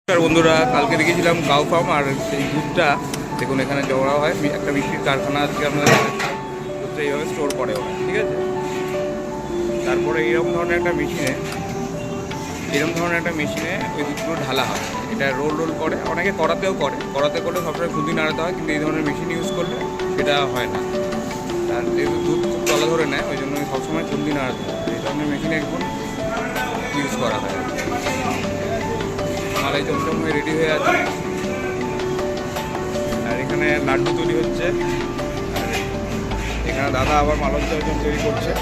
বন্ধুরা, কালকে দেখেছিলাম কাউ ফার্ম, আর সেই দুধটা দেখুন এখানে জমা হয়। একটা মিষ্টির কারখানা আজকে আপনাদের দুধটা এইভাবে স্টোর করে ওরা, ঠিক আছে। তারপরে এরকম ধরনের একটা মেশিনে ওই দুধগুলো ঢালা হয়। এটা রোল করে, অনেকে করাতেও করাতে করলে সবসময় খুদি নাড়াতে হয়, কিন্তু এই ধরনের মেশিন ইউজ করলে সেটা হয় না। আর যেহেতু দুধ খুব তলা ধরে নেয়, ওই জন্য সবসময় খুদি নাড়াতে হয়। এই ধরনের মেশিন এখন ইউজ করা হয়। মালাই চমচম হয়ে রেডি হয়ে আছে, আর এখানে লাড্ডু তৈরি হচ্ছে। আর এখানে দাদা আবার মালাই চমচম তৈরি করছে।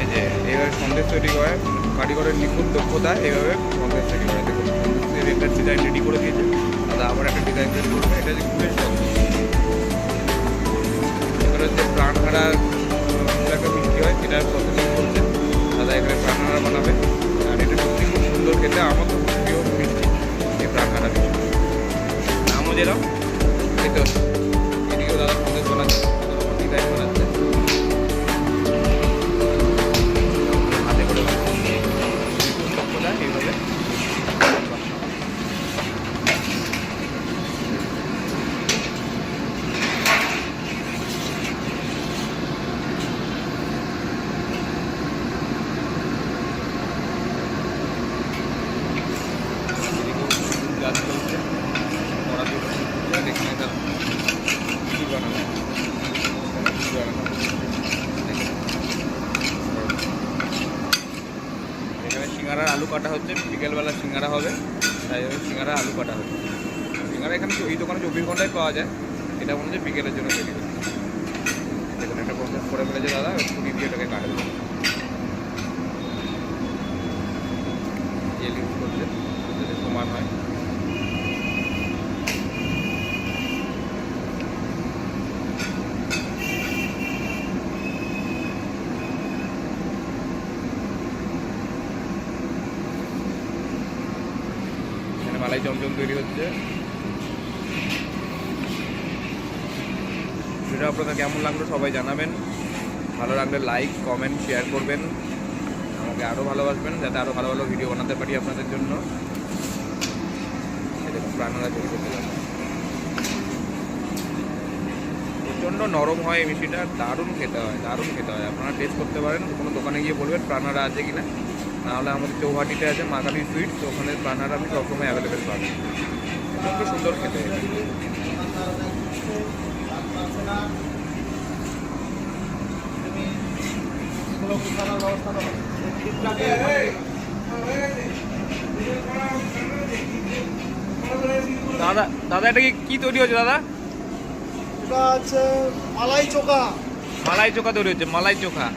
এই যে এইভাবে সন্দেশ তৈরি করে, কারিগরের নিখুঁত দক্ষতায় এইভাবে সন্দেশ তৈরি করে। দেখুন সন্দেশের একটা ডিজাইন রেডি করে দিয়েছে দাদা, আবার একটা ডিজাইন তৈরি করবে। এটা যে গুড়ের সন্দেশ, এখানে হচ্ছে প্রাণহারা একটা মিষ্টি হয়, সেটার প্রসেসিং করছে দাদা। এখানে প্রাণহারা বানাবে, আর এটা সত্যি খুব সুন্দর খেতে। আমার তো খুব প্রিয় মিষ্টি এই প্রাণহারা মিষ্টি, নামও যেরকম খেতে হচ্ছে। এদিকেও দাদা সন্দেশ বানাচ্ছে, ডিজাইন বানাচ্ছে, হাতে করে বানাচ্ছে এইভাবে। গাছ চলছে, এখানে সিঙ্গারার আলু কাটা হচ্ছে। বিকেলবেলা সিঙ্গারা হবে, তাই জন্য সিঙ্গারা আলু কাটা হচ্ছে। সিঙ্গারা এখানে এই দোকানে 24 ঘন্টায় পাওয়া যায়। এটা মনে হচ্ছে বিকেলের জন্য তৈরি হচ্ছে। এখানে একটা প্রসেস করে ফেলেছে দাদা, ছুরি দিয়ে এটাকে কাটবে, জেল ইউজ করছে যাতে সমান হয়। মালাই চমচম তৈরি হচ্ছে। সেটা আপনাদের কেমন লাগলো সবাই জানাবেন। ভালো লাগলে লাইক, কমেন্ট, শেয়ার করবেন, আমাকে আরও ভালোবাসবেন, যাতে আরও ভালো ভালো ভিডিও বানাতে পারি আপনাদের জন্য। প্রাণহারা তৈরি করতে যাবে, প্রচণ্ড নরম হয় এই মিষ্টিটা, দারুণ খেতে হয়। আপনারা টেস্ট করতে পারেন, কোনো দোকানে গিয়ে বলবেন প্রাণহারা আছে কিনা। নাহলে আমাদের চৌহাটিতে আছে মা কালী সুইটস, তো ওখানে প্রাণহারা আপনি সবসময় অ্যাভেলেবেল পাবেন। খুব সুন্দর খেতে। দাদা দাদা এটা কি তৈরি হচ্ছে দাদা? এটা হচ্ছে মালাই চোখা তৈরি হচ্ছে, মালাই চোখা।